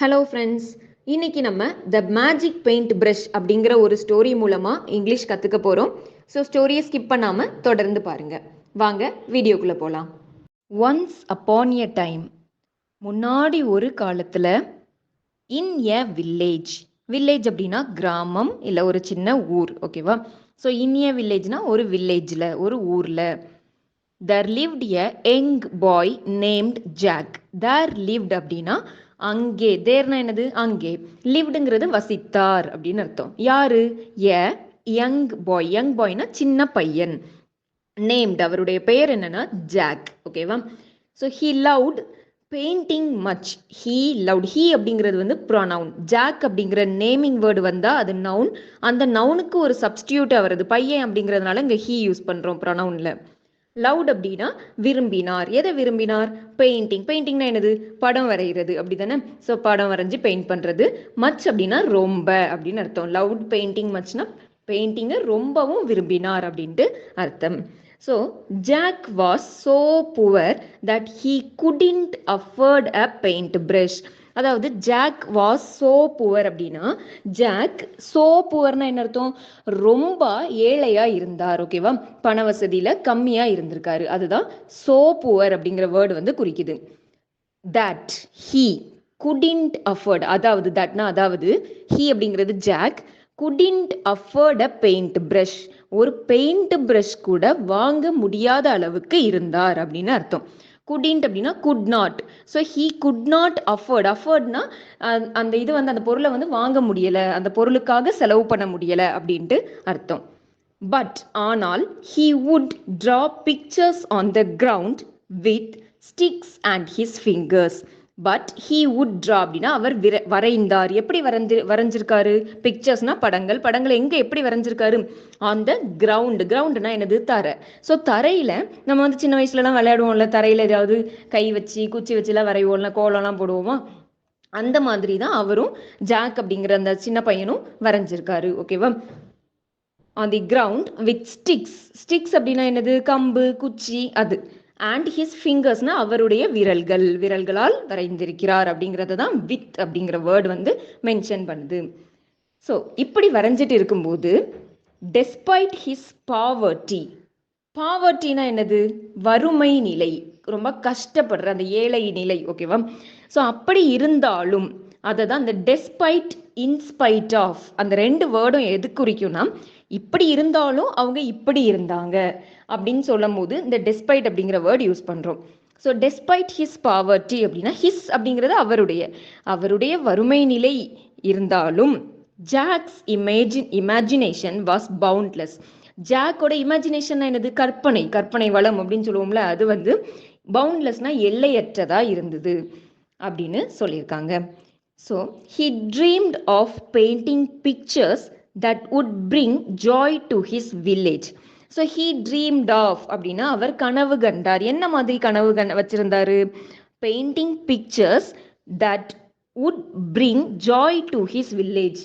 Hello friends, இன்னைக்கு நம்ம the magic paint brush அப்படிங்கிற ஒரு ஸ்டோரி மூலமாக இங்கிலீஷ் கற்றுக்க போகிறோம். ஸோ ஸ்டோரியை ஸ்கிப் பண்ணாமல் தொடர்ந்து பாருங்கள். வாங்க வீடியோக்குள்ளே போகலாம். ஒன்ஸ் அப்பான் எ டைம், முன்னாடி ஒரு காலத்தில், இன் எ வில்லேஜ். வில்லேஜ் அப்படின்னா கிராமம் இல்லை ஒரு சின்ன ஊர், ஓகேவா? ஸோ இன் எ வில்லேஜ்னா ஒரு வில்லேஜில், ஒரு ஊரில். there lived a young boy named Jack. there lived அப்படின்னா அங்கே, தேர்னா என்னது? அங்கே. லிவ்டுங்கிறது வசித்தார் அப்படின்னு அர்த்தம். யாரு? எ யங் பாய். யங் பாய்னா சின்ன பையன். நேம்ட், அவருடைய பெயர் என்னன்னா ஜாக், ஓகேவா? So he loved painting much. He loved, he அப்படிங்கிறது வந்து ப்ரொனவுன். ஜாக் அப்படிங்கிற நேமிங் வேர்டு வந்தால் அது நவுன். அந்த நவுனுக்கு ஒரு சப்ஸ்டியூட்டாக வருது பையன் அப்படிங்கிறதுனால இங்கே ஹீ யூஸ் பண்ணுறோம் ப்ரொனவுனில். லவுட் அப்படின்னா விரும்பினார். எதை விரும்பினார்? பெயிண்டிங். பெயிண்டிங்னா என்னது? படம் வரைகிறது, அப்படி தானே? ஸோ படம் வரைஞ்சி பெயிண்ட் பண்ணுறது. மச் அப்படின்னா ரொம்ப அப்படின்னு அர்த்தம். லவுட் பெயிண்டிங் மச்னா பெயிண்டிங்கை ரொம்பவும் விரும்பினார் அப்படின்ட்டு அர்த்தம். So Jack was so poor that he couldn't afford a paint brush. அதாவது ஜாக் வாஸ் சோ புவர் அப்படின்னா, ஜாக் சோ புவர்னா என்ன அர்த்தம்? ரொம்ப ஏழையா இருந்தார், ஓகேவா? பண வசதியில கம்மியா இருந்திருக்காரு, அதுதான் சோ புவர் அப்படிங்கிற வேர்டு வந்து குறிக்குது. தட் ஹீ குடின்ட் அஃபோர்ட், அதாவது தட்னா அதாவது, ஹீ அப்படிங்கிறது Jack, couldn't afford a paint brush, ஒரு பெயிண்ட் ப்ரஷ் கூட வாங்க முடியாத அளவுக்கு இருந்தார் அப்படின்னு அர்த்தம். குடின்ட் அப்படின்னா could not. So he could not afford. அஃபோர்ட்னா அந்த இது வந்து அந்த பொருளை வந்து வாங்க முடியலை, அந்த பொருளுக்காக செலவு பண்ண முடியலை அப்படின்ட்டு அர்த்தம். பட் ஆனால் he would draw pictures on the ground with sticks and his fingers. But he would draw அப்படின்னா அவர் வரைந்தார். எப்படி வரைஞ்சிருக்காரு? பிக்சர்ஸ்னா படங்கள். படங்களை எங்கே எப்படி வரைஞ்சிருக்காரு? On the ground. கிரவுண்ட்னா என்னது? தரை. ஸோ தரையில் நம்ம வந்து சின்ன வயசுலலாம் விளையாடுவோம்ல, தரையில் ஏதாவது கை வச்சு குச்சி வச்சுலாம் வரைவோம்ல, கோலம்லாம் போடுவோமா? அந்த மாதிரி தான் அவரும், ஜாக் அப்படிங்கிற அந்த சின்ன பையனும் வரைஞ்சிருக்காரு, ஓகேவா? On the ground with sticks. Sticks அப்படின்னா என்னது? கம்பு, குச்சி, அது. அண்ட் ஹிஸ் ஃபிங்கர்ஸ்னா அவருடைய விரல்கள், விரல்களால் வரைந்திருக்கிறார் அப்படிங்கிறது தான் வித் அப்படிங்கிற வேர்டு வந்து மென்ஷன் பண்ணுது. ஸோ இப்படி வரைஞ்சிட்டு இருக்கும்போது, டெஸ்பைட் ஹிஸ் பாவர்ட்டி. பாவர்ட்டினா என்னது? வறுமை நிலை, ரொம்ப கஷ்டப்படுற அந்த ஏழை நிலை, ஓகேவா? ஸோ அப்படி இருந்தாலும், அதை தான் அந்த டெஸ்பைட், இன்ஸ்பைட் ஆஃப், அந்த ரெண்டு வேர்டும் எது குறிக்கும்னா, இப்படி இருந்தாலும் அவங்க இப்படி இருந்தாங்க அப்படின்னு சொல்லும் போது இந்த டெஸ்பைட் அப்படிங்கிற வேர்டு யூஸ் பண்ணுறோம். ஸோ டெஸ்பைட் ஹிஸ் பாவர்ட்டி அப்படின்னா, ஹிஸ் அப்படிங்கிறது அவருடைய வறுமை நிலை இருந்தாலும், ஜாக்ஸ் இமேஜினேஷன் வாஸ் பவுண்ட்லெஸ். ஜாக்கோட இமேஜினேஷன் என்னது? கற்பனை வளம் அப்படின்னு சொல்லுவோம்ல, அது வந்து பவுண்ட்லெஸ்னா எல்லையற்றதா இருந்தது அப்படின்னு சொல்லியிருக்காங்க. So he dreamed of painting pictures that would bring joy to his village. So he dreamed of அப்படின்னா அவர் கனவு கண்டார். என்ன மாதிரி கனவு வச்சிருந்தாரு? Painting pictures that would bring joy to his village.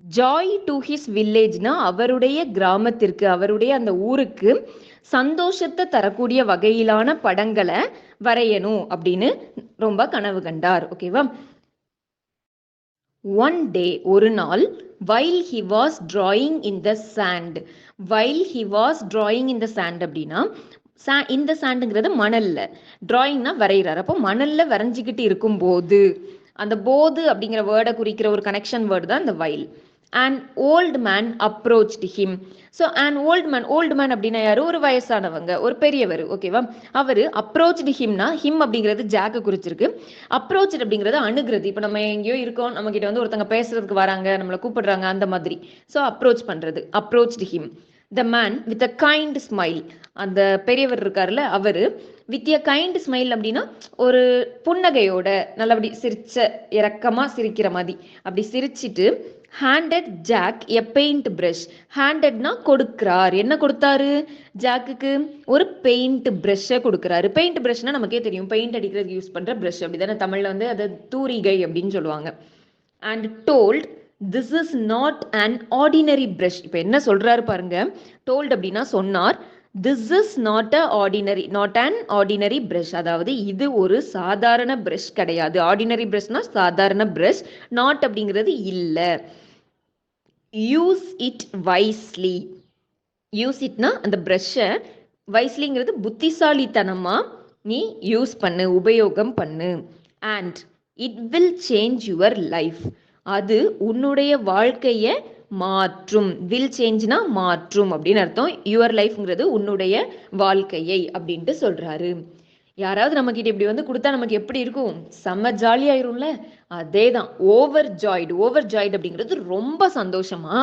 Joy to his வில்லேஜ்னா அவருடைய கிராமத்திற்கு, அவருடைய அந்த ஊருக்கு சந்தோஷத்தை தரக்கூடிய வகையிலான படங்களை வரையணும் அப்படின்னு ரொம்ப கனவு கண்டார், ஓகேவா? ஒன் டே, ஒரு நாள், while he was drawing in the sand. while he was drawing in the sand அப்படின்னா, இந்த சாண்டுங்கிறது மணல்ல, டிராயிங்னா வரைகிறார். அப்போ மணல்ல வரைஞ்சிக்கிட்டு இருக்கும்போது, அந்த போது அப்படிங்கிற வேர்டை குறிக்கிற ஒரு கனெக்ஷன் வேர்டு தான் இந்த while. an old man approached him. So an old man அப்படின்னா யாரு? ஒரு வயசானவங்க, ஒரு பெரியவர், ஓகேவா? அவர் அப்ரோச்டு ஹிம்னா, ஹிம் அப்படிங்கிறது ஜாக்கு குறிச்சிருக்கு. அப்ரோச் அப்படிங்கிறது அணுகிறது. இப்போ நம்ம எங்கேயோ இருக்கோம், நம்ம கிட்ட வந்து ஒருத்தங்க பேசுறதுக்கு வராங்க, நம்மளை கூப்பிடுறாங்க, அந்த மாதிரி. ஸோ அப்ரோச் பண்றது, approached him. The man with a kind smile. அந்த பெரியவர் இருக்காருல்ல, அவரு வித் எ கைண்ட் ஸ்மைல் அப்படின்னா ஒரு புன்னகையோட, நல்லபடி சிரிச்ச, இறக்கமா சிரிக்கிற மாதிரி அப்படி சிரிச்சிட்டு, ஹேண்டட் ஜாக் எ பெயிண்ட் ப்ரஷ். ஹேண்டட்னா கொடுக்கிறார். என்ன கொடுத்தாரு? ஜாக்குக்கு ஒரு பெயிண்ட் ப்ரஷ்ஷை கொடுக்குறாரு. பெயிண்ட் ப்ரஷ்னா நமக்கே தெரியும், பெயிண்ட் அடிக்கிறதுக்கு யூஸ் பண்ற ப்ரஷ், அப்படிதானே? தமிழ்ல வந்து அதை தூரிகை அப்படின்னு சொல்லுவாங்க. And told this is not an ordinary brush. இப்போ என்ன சொல்றாரு பாருங்க. டோல்ட் அப்படின்னா சொன்னார். This is not an ordinary brush. அதாவது இது ஒரு சாதாரண பிரஷ் கிடையாது. ஆர்டினரி பிரஷ்னா சாதாரண பிரஷ், நாட் அப்படிங்கிறது இல்லை. Use it wisely. யூஸ் இட்னா அந்த ப்ரஷ்ஷை, வைஸ்லிங்கிறது புத்திசாலித்தனமா நீ யூஸ் பண்ணு, உபயோகம் பண்ணு. And it will change your life. அது உன்னுடைய வாழ்க்கையை மாற்றும். வில் சேஞ்ச்னா மாற்றும் அப்படின்னு அர்த்தம். யுவர் லைஃப்ங்கிறது உன்னுடைய வாழ்க்கையை அப்படின்ட்டு சொல்றாரு. யாராவது நம்ம கிட்ட இப்படி வந்து கொடுத்தா நமக்கு எப்படி இருக்கும்? செம்ம ஜாலியாயிரும்ல. அதே தான் ஓவர் ஜாய்டு அப்படிங்கிறது ரொம்ப சந்தோஷமா.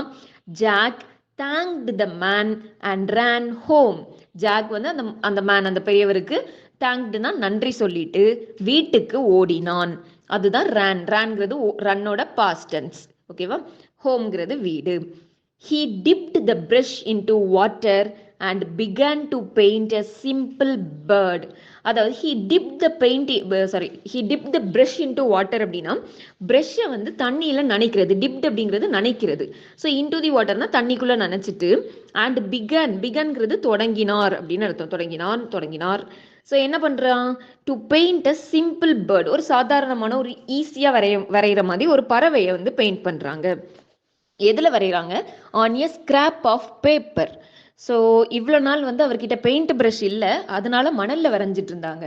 Jack thanked the man and ran home. Jack வந்து அந்த மேன், அந்த பெரியவருக்கு தேங்க்டுனா நன்றி சொல்லிட்டு வீட்டுக்கு ஓடினான். அதுதான் ரேன்ங்கிறது ரன்னோட பாஸ்ட் டென்ஸ். ஓகேவா? ஹோம்ங்கிறது வீடு. He dipped the brush into water and began to paint a simple bird. அதாவது he dipped the brush into water அப்படின்னா ப்ரஷ்ஷை வந்து தண்ணியில் நனைக்கிறது. டிப்ட் அப்படிங்கிறது நனைக்கிறது. ஸோ into the waterனா தண்ணிக்குள்ளே நனைச்சிட்டு, and beganங்கிறது தொடங்கினார் அப்படின்னு அர்த்தம். தொடங்கினார். ஸோ என்ன பண்ணுறான்? To paint a simple bird. ஒரு சாதாரணமான, ஒரு ஈஸியாக வரைகிற மாதிரி ஒரு பறவையை வந்து பெயிண்ட் பண்ணுறாங்க. எதில் வரைகிறாங்க? On a scrap of paper. So இவ்வளோ நாள் வந்து அவர்கிட்ட பெயிண்ட் ப்ரஷ் இல்லை, அதனால மணலில் வரைஞ்சிட்டு இருந்தாங்க.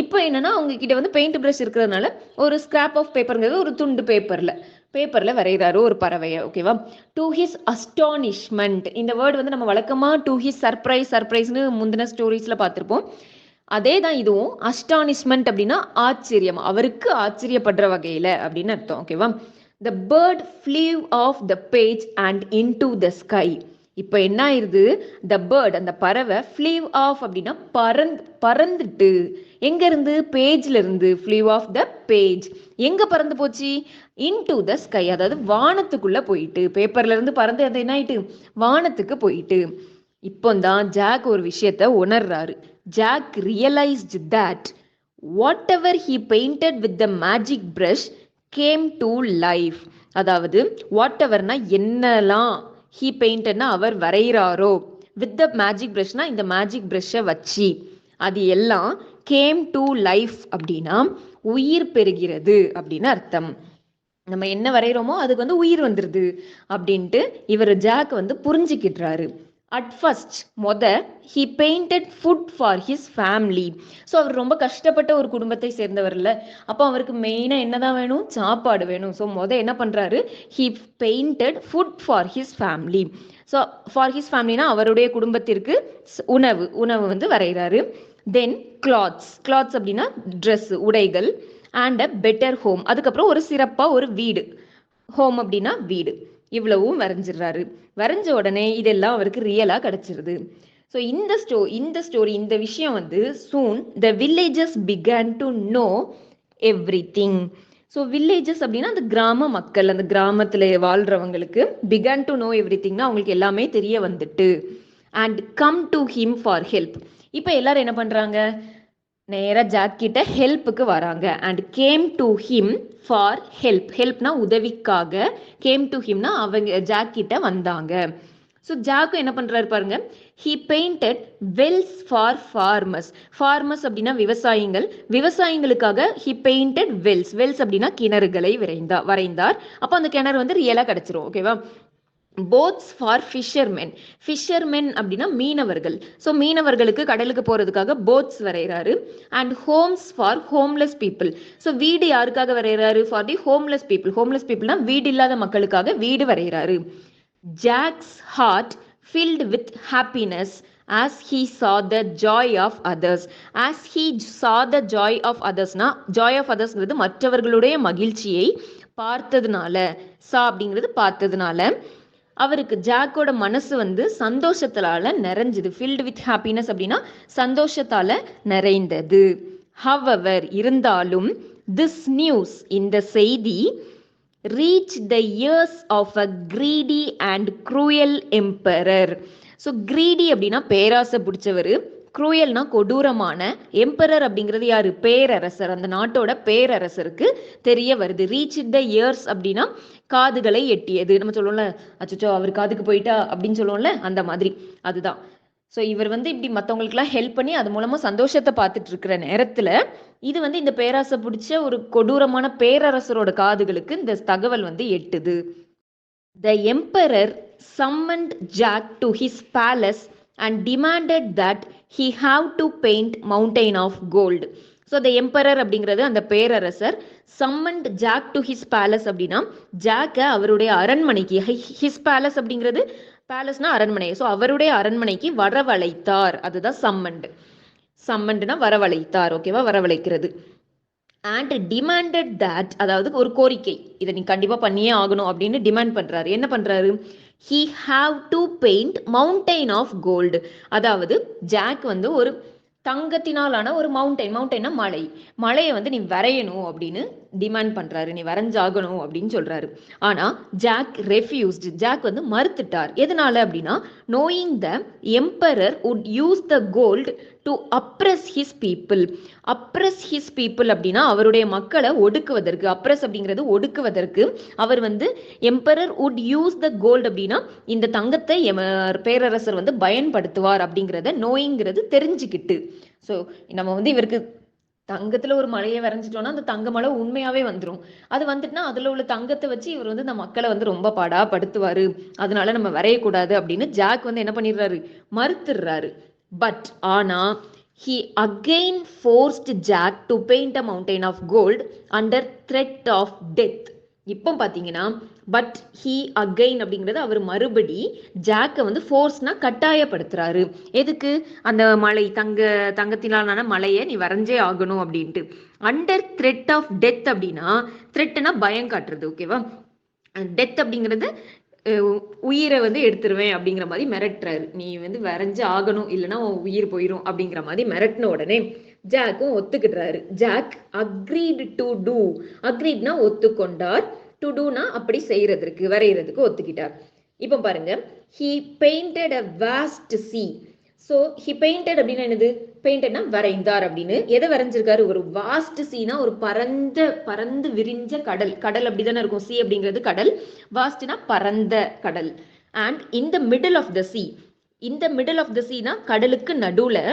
இப்போ என்னன்னா அவங்கக்கிட்ட வந்து பெயிண்ட் ப்ரஷ் இருக்கிறதுனால ஒரு ஸ்கிராப் ஆஃப் பேப்பருங்கிறது ஒரு துண்டு பேப்பரில் வரைகிறாரு ஒரு பறவையை. ஓகேவா? To his astonishment. இந்த வேர்டு வந்து நம்ம வழக்கமாக டு ஹிஸ் சர்ப்ரைஸ்னு முந்தின ஸ்டோரிஸில் பார்த்துருப்போம். அதே தான் இதுவும். அஸ்டானிஷ்மெண்ட் அப்படின்னா ஆச்சரியம், அவருக்கு ஆச்சரியப்படுற வகையில் அப்படின்னு அர்த்தம். ஓகேவா? The bird flew off the page and into the sky. இப்போ என்ன ஆயிருது? The bird, அந்த பறவை, flew off அப்படின்னா பறந்துட்டு. எங்க இருந்து? பேஜ்ல இருந்து. flew off the page. எங்க பறந்து போச்சு? into the sky, அதாவது வானத்துக்குள்ள போயிட்டு. பேப்பர்ல இருந்து பறந்து அது என்ன ஆயிட்டு? வானத்துக்கு போயிட்டு. இப்போ தான் ஜாக் ஒரு விஷயத்தை உணர்றாரு. Jack realized that whatever he painted with the magic brush came to life. அதாவது வாட் எவர்னா என்னெல்லாம், he painted our வரைகிறாரோ, with the magic brushனா இந்த மேஜிக் ப்ரஷ்ஷை வச்சு, அது எல்லாம் came to life அப்படின்னா உயிர் பெறுகிறது அப்படின்னு அர்த்தம். நம்ம என்ன வரைகிறோமோ அதுக்கு வந்து உயிர் வந்துடுது அப்படின்ட்டு இவர் ஜாக் வந்து புரிஞ்சுக்கிட்டுறாரு. At first he painted food for his family. So அவர் ரொம்ப கஷ்டப்பட்ட ஒரு குடும்பத்தை சேர்ந்தவர்ல, அப்போ அவருக்கு மெயினாக என்னதான் வேணும்? சாப்பாடு வேணும். ஸோ என்ன பண்ணுறாரு? he painted food for his family. So for his ஃபேமிலினா அவருடைய குடும்பத்திற்கு உணவு வந்து வரைகிறாரு. தென் கிளாத்ஸ் அப்படின்னா ட்ரெஸ், உடைகள். அண்ட் அ பெட்டர் ஹோம், அதுக்கப்புறம் ஒரு சிறப்பாக ஒரு வீடு. ஹோம் அப்படின்னா வீடு. இவ்வளவும் வரைஞ்சிடுறாரு. வரைஞ்ச உடனே இதெல்லாம் அவருக்கு ரியலாக கிடச்சிருது. ஸோ இந்த விஷயம் வந்து soon the villages began to know everything. So villages அப்படின்னா அந்த கிராம மக்கள், அந்த கிராமத்தில் வாழ்கிறவங்களுக்கு பிகான் டு நோ எவ்ரிதிங்னா அவங்களுக்கு எல்லாமே தெரிய வந்துட்டு. And come to him for help. இப்போ எல்லாரும் என்ன பண்ணுறாங்க? நேராக ஜாக் கிட்ட ஹெல்ப்புக்கு வராங்க. And came to him for ஹெல்ப்னா உதவிக்காக. கேம் டு ஹிம்னா அவங்க ஜாக் கிட்ட வந்தாங்க. ஸோ ஜாக்கும் என்ன பண்ணுறாரு பாருங்க. He painted Wells for farmers அப்படின்னா விவசாயிகளுக்காக ஹி பெயிண்டட் வெல்ஸ் அப்படின்னா கிணறுகளை வரைந்தார். அப்போ அந்த கிணறு வந்து ரியலாக கிடச்சிரும். ஓகேவா? போட்ஸ் ஃபார் ஃபிஷர்மென் அப்படின்னா மீனவர்கள். ஸோ மீனவர்களுக்கு கடலுக்கு போகிறதுக்காக போட்ஸ் வரைகிறாரு. And homes for homeless people. So வீடு யாருக்காக வரைகிறாரு? ஃபார் தி ஹோம்லெஸ் பீப்புள்னா வீடு இல்லாத மக்களுக்காக வீடு வரைகிறாரு. Jack's heart filled with happiness as he saw the joy of others. joy of othersங்கிறது மற்றவர்களுடைய மகிழ்ச்சியை பார்த்ததுனால, பார்த்ததுனால அவருக்கு ஜாக்கோட மனசு வந்து சந்தோஷத்தால நிறைஞ்சது. filled with happiness அப்படின்னா சந்தோஷத்தால நிறைந்தது. however, இருந்தாலும் this news, இந்த செய்தி, reached the ears of a greedy and cruel emperor. So greedy அப்படின்னா பேராசை பிடிச்சவர், குரூயல்னா கொடூரமான, எம்பரர் அப்படிங்கிறது யாரு? பேரரசர். அந்த நாட்டோட பேரரசருக்கு தெரிய வருது. ரீச் த இயர்ஸ் அப்படின்னா காதுகளை எட்டியது. நம்ம சொல்லுவோம்ல, அச்சோ அவர் காதுக்கு போயிட்டா அப்படின்னு சொல்லுவோம்ல, அந்த மாதிரி. அதுதான் ஸோ இவர் வந்து இப்படி மற்றவங்களுக்குலாம் ஹெல்ப் பண்ணி அது மூலமாக சந்தோஷத்தை பார்த்துட்டு இருக்கிற நேரத்தில் இது வந்து இந்த பேராசை பிடிச்ச ஒரு கொடூரமான பேரரசரோட காதுகளுக்கு இந்த தகவல் வந்து எட்டுது. The emperor summoned Jack to his palace and demanded that he have to paint mountain of gold. So the emperor அப்படிங்கிறது அந்த பேரரசர், summoned Jack to his palace அப்படின்னா ஜாக்கை அவருடைய அரண்மனைக்கு, ஹிஸ் பேலஸ் அப்படிங்கிறது பேலஸ்னா அரண்மனை, ஸோ அவருடைய அரண்மனைக்கு வரவழைத்தார். அதுதான் சம்மண்ட். சம்மண்ட்னா வரவழைத்தார், ஓகேவா, வரவழைக்கிறது. அண்ட் டிமாண்டட் தட், அதாவது ஒரு கோரிக்கை, இதை நீ கண்டிப்பாக பண்ணியே ஆகணும் அப்படின்னு டிமாண்ட் பண்ணுறாரு. என்ன பண்ணுறாரு? He have to paint mountain of gold. அதாவது ஜாக் வந்து ஒரு தங்கத்தினாலான ஒரு மவுண்டைன்னா மலையை வந்து நீ வரையணும் அப்படின்னு டிமாண்ட் பண்றாரு, நீ வரைஞ்சாகணும் அப்படின்னு சொல்றாரு. ஆனா ஜாக் ரெஃப்யூஸ்டு, ஜாக் வந்து மறுத்துட்டார். எதனால அப்படின்னா knowing the emperor would use the gold to oppress his people. Oppress his people அப்படின்னா அவருடைய மக்களை ஒடுக்குவதற்கு, அப்ரஸ் அப்படிங்கிறது ஒடுக்குவதற்கு அவர் வந்து emperor would use the gold அப்படின்னா இந்த தங்கத்தை பேரரசர் வந்து பயன்படுத்துவார் அப்படிங்கிறத நோயிங்கிறது தெரிஞ்சுக்கிட்டு. ஸோ நம்ம வந்து இவருக்கு தங்கத்துல ஒரு மலையை வரைஞ்சிட்டோம்னா அந்த தங்க மலை உண்மையாவே வந்துடும். அது வந்துட்டுனா அதுல உள்ள தங்கத்தை வச்சு இவர் வந்து இந்த மக்களை வந்து ரொம்ப படுத்துவாரு, அதனால நம்ம வரையக்கூடாது அப்படின்னு ஜாக் வந்து என்ன பண்ணிடுறாரு? மறுத்துடுறாரு. பட் ஆனா he again forced Jack to paint a mountain of gold under threat of death. இப்போ பார்த்தீங்கன்னா பட் ஹீ அகைன் அப்படிங்கிறது அவர் மறுபடி ஜாக்கை வந்து ஃபோர்ஸ்னா கட்டாயப்படுத்துறாரு. எதுக்கு? அந்த மலை தங்கத்தினாலான மலையை நீ வரைஞ்சே ஆகணும் அப்படின்ட்டு. அண்டர் த்ரெட் ஆஃப் டெத் அப்படின்னா த்ரெட்னா பயம் காட்டுறது, ஓகேவா. டெத் அப்படிங்கிறது உயிரை வந்து எடுத்துருவேன் அப்படிங்கிற மாதிரி மிரட்டுறாரு. நீ வந்து வரைஞ்சு ஆகணும், இல்லைன்னா உயிர் போயிடும் அப்படிங்கிற மாதிரி மிரட்டின உடனே ஜாக்கும் ஒத்துக்கிடுறாரு. Jack agreed to do. அக்ரீட்னா ஒத்துக்கொண்டார், டு டூனா அப்படி செய்யறதுக்கு, வரைகிறதுக்கு ஒத்துக்கிட்டார். இப்போ பாருங்க, he painted a vast sea. So he painted அப்படின்னா என்னது? பெயிண்டட்னா வரைந்தார் அப்படின்னு. எதை வரைஞ்சிருக்காரு? ஒரு வாஸ்ட் சீனா ஒரு பறந்து விரிஞ்ச கடல். கடல் அப்படிதானே இருக்கும், சி அப்படிங்கிறது கடல், வாஸ்ட்னா பரந்த கடல். And in the middle of the sea, இந்த மிடில் ஆஃப் த சீனா கடலுக்கு நடுவுல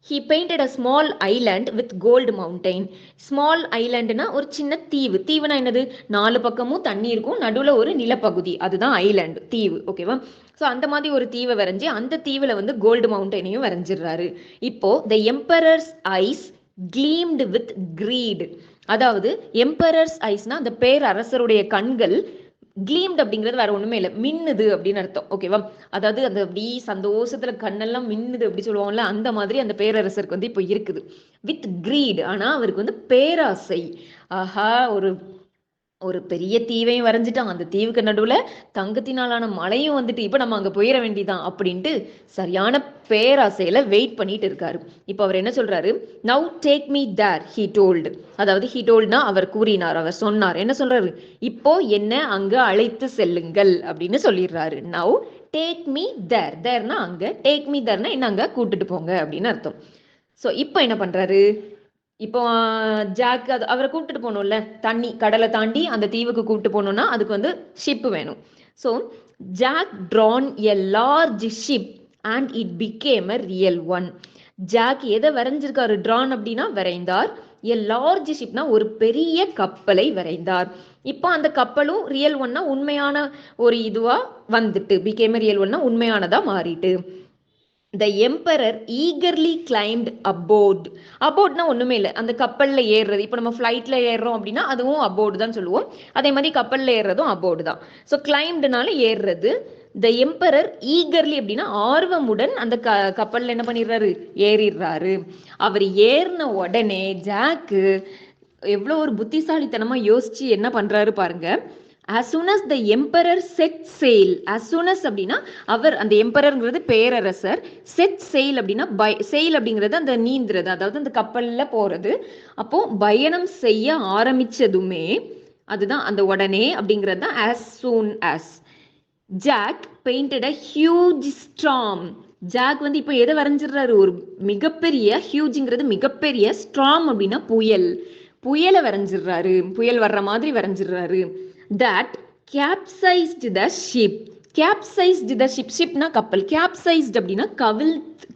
he painted a small island with gold mountain. Small ஐலாண்டுனா ஒரு சின்ன தீவு. தீவுனா என்னது? 4 பக்கமும் தண்ணி இருக்கும், நடுவில் ஒரு நிலப்பகுதி, அதுதான் ஐலாண்டு, தீவு, ஓகேவா. ஸோ அந்த மாதிரி ஒரு தீவை வரைஞ்சி அந்த தீவில் வந்து கோல்டு மவுண்டைனையும் வரைஞ்சிடுறாரு. இப்போ த எம்பரர்ஸ் ஐஸ் கிளீம்டு வித் கிரீட். அதாவது எம்பரர்ஸ் ஐஸ்னா அந்த பேரரசருடைய கண்கள், கிளீம்ட் அப்படிங்கிறது வேற ஒண்ணுமே இல்லை, மின்னுது அப்படின்னு அர்த்தம், ஓகேவா. அதாவது அந்த அப்படி சந்தோஷத்துல கண்ணெல்லாம் மின்னுது அப்படி சொல்லுவாங்கல்ல, அந்த மாதிரி அந்த பேரரசருக்கு வந்து இப்போ இருக்குது. வித் கிரீட், ஆனா அவருக்கு வந்து பேராசை. ஆஹா, ஒரு பெரிய தீவையும் வரைஞ்சிட்டான், அந்த தீவுக்கு நடுவுல தங்கத்தினாலான மலையும் வந்துட்டு இப்ப நம்ம அங்க போயிட வேண்டிதான் அப்படின்ட்டு சரியான பேராசையில வெயிட் பண்ணிட்டு இருக்காரு. இப்ப அவர் என்ன சொல்றாரு? Now take me there he told. அதாவது ஹி டோல்ட்னா அவர் கூறினார், அவர் சொன்னார். என்ன சொல்றாரு? இப்போ என்ன அங்க அழைத்து செல்லுங்கள் அப்படின்னு சொல்லிடுறாரு. Now take me there. தேர்னா அங்க, டேக் மீ தேர்னா என்ன அங்க கூட்டிட்டு போங்க அப்படின்னு அர்த்தம். ஸோ இப்போ என்ன பண்றாரு? இப்போ ஜாக் அவரை கூப்பிட்டு போகணும்ல, கடலை தாண்டி அந்த தீவுக்கு கூப்பிட்டு போகணும்னா அதுக்கு வந்து ஷிப் வேணும். So Jack drawn a large ship and it became a real one. Jack எதை வரைஞ்சிருக்காரு? ட்ரான் அப்படின்னா வரைந்தார். எ லார்ஜ் ஷிப்னா ஒரு பெரிய கப்பலை வரைந்தார். இப்போ அந்த கப்பலும் ரியல் ஒன்னா உண்மையான ஒரு இதுவா வந்துட்டு, பிகேம் ரியல் ஒன்னா உண்மையானதா மாறிட்டு. The emperor eagerly climbed aboard. aboardனா ஒண்ணுமே இல்லை, அந்த கப்பல்ல ஏறுறது. இப்போ நம்ம ஃப்ளைட்ல ஏறுறோம் அப்படின்னா அதுவும் aboard தான் சொல்லுவோம், அதே மாதிரி கப்பல்ல ஏறுறதும் aboard தான். ஸோ கிளைம்டுனால ஏறுறது. த எம்பரர் ஈகர்லி அப்படின்னா ஆர்வமுடன் அந்த கப்பல்ல என்ன பண்ணிடுறாரு? ஏறிடுறாரு. அவர் ஏறின உடனே ஜாக்கு எவ்வளோ ஒரு புத்திசாலித்தனமா யோசிச்சு என்ன பண்றாரு பாருங்க. as soon as the emperor set sail, as soon as அப்படின்னா அவர், அந்த எம்பரர்ங்கிறது பேரரசர், set sail அப்படின்னா sail அப்படிங்கிறது அந்த நீந்துறது, அதாவது அந்த கப்பல்ல போறது. அப்போ பயணம் செய்ய ஆரம்பிச்சதுமே, அதுதான் அந்த உடனே அப்படிங்கிறது தான் as soon as. Jack painted a huge storm. Jack வந்து இப்போ எதை வரைஞ்சிடுறாரு? ஒரு மிகப்பெரிய, ஹியூஜ்ங்கிறது மிகப்பெரிய, ஸ்ட்ராம் அப்படின்னா புயலை வரைஞ்சிடுறாரு, புயல் வர்ற மாதிரி வரைஞ்சிடுறாரு. That capsized the ship. Capsized the ship. ஷிப்னா கப்பல், கேப்சைஸ்டு அப்படின்னா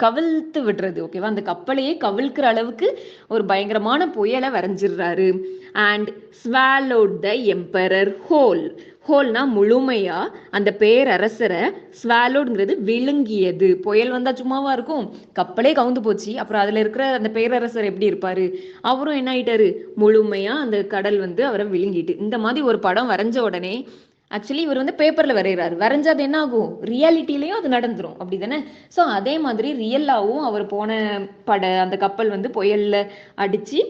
கவிழ்த்து விடுறது. ஓகேவா, அந்த கப்பலையே கவிழ்க்கிற அளவுக்கு ஒரு பயங்கரமான புயலை வரைஞ்சிடுறாரு. And swallowed the emperor whole. ஹோல்னா முழுமையா அந்த பேரரசரை, ஸ்வாலோடுங்கிறது விழுங்கியது. புயல் வந்தா சும்மாவா இருக்கும், கப்பலே கவுந்து போச்சு. அப்புறம் அதுல இருக்கிற அந்த பேரரசர் எப்படி இருப்பாரு, அவரும் என்ன ஆயிட்டாரு, முழுமையா அந்த கடல் வந்து அவரை விழுங்கிட்டு. இந்த மாதிரி ஒரு படம் வரைஞ்ச உடனே ஆக்சுவலி இவர் வந்து பேப்பர்ல வரைகிறாரு, வரைஞ்சது என்ன ஆகும், ரியாலிட்டிலையும் அது நடந்துரும், அப்படிதானே? ஸோ அதே மாதிரி ரியல்லாவும் அவர் போன அந்த கப்பல் வந்து புயல்ல அடிச்சு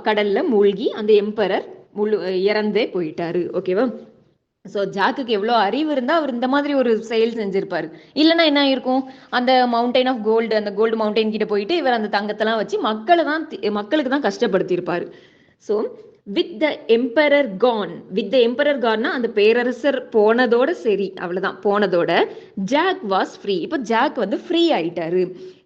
கடல்ல மூழ்கி அந்த எம்பரர் இறந்தே போயிட்டாரு. ஓகேவா? ஸோ ஜாக்குக்கு எவ்வளோ அறிவு இருந்தால் அவர் இந்த மாதிரி ஒரு செயல் செஞ்சிருப்பாரு. இல்லைன்னா என்ன ஆயிருக்கும், அந்த மவுண்டைன் ஆஃப் கோல்டு, அந்த கோல்டு மவுண்டைன் கிட்ட போயிட்டு இவர் அந்த தங்கத்தெல்லாம் வச்சு மக்களுக்கு தான் கஷ்டப்படுத்தியிருப்பாரு. So with the emperor gone, with the emperor கான்னா அந்த பேரரசர் போனதோட சரி, அவ்வளோதான், போனதோட ஜாக் வாஸ் ஃப்ரீ. இப்போ ஜாக் வந்து ஃப்ரீ ஆயிட்டாரு.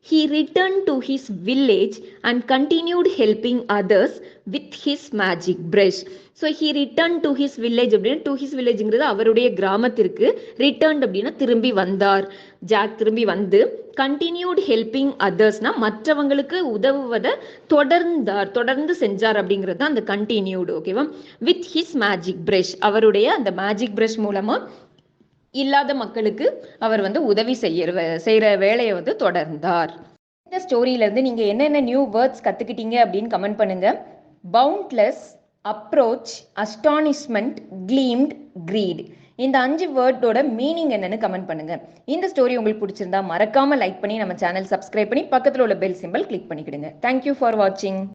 He returned to his village and continued helping others with his magic brush. So he returned to his village அப்படின்னா, to his villageங்கிறது அவருடைய கிராமத்திற்கு, returned அப்படின்னா திரும்பி வந்தார். ஜாக் திரும்பி வந்து continued helping othersனா மற்றவங்களுக்கு உதவுவதை தொடர்ந்து செஞ்சார் அப்படிங்கிறது தான் அந்த continued. ஓகேவா? with his magic brush, அவருடைய அந்த மேஜிக் பிரஷ் மூலமா இல்லாத மக்களுக்கு அவர் வந்து உதவி செய்யற வேலையை வந்து தொடர்ந்தார். இந்த ஸ்டோரியில இருந்து நீங்க என்னென்ன நியூ வேர்ட்ஸ் கத்துக்கிட்டீங்க அப்படின்னு கமெண்ட் பண்ணுங்க. பவுண்ட்லெஸ், அப்ரோச், அஸ்டானிஷ்மெண்ட், க்ளீம்ட், கிரீட், இந்த 5 வேர்டோட மீனிங் என்னன்னு கமெண்ட் பண்ணுங்க. இந்த ஸ்டோரி உங்களுக்கு பிடிச்சிருந்தா மறக்காம லைக் பண்ணி நம்ம சேனல் சப்ஸ்கிரைப் பண்ணி பக்கத்தில் உள்ள பெல் சிம்பல் கிளிக் பண்ணிக்கிடுங்க. தேங்க்யூ ஃபார் வாட்சிங்.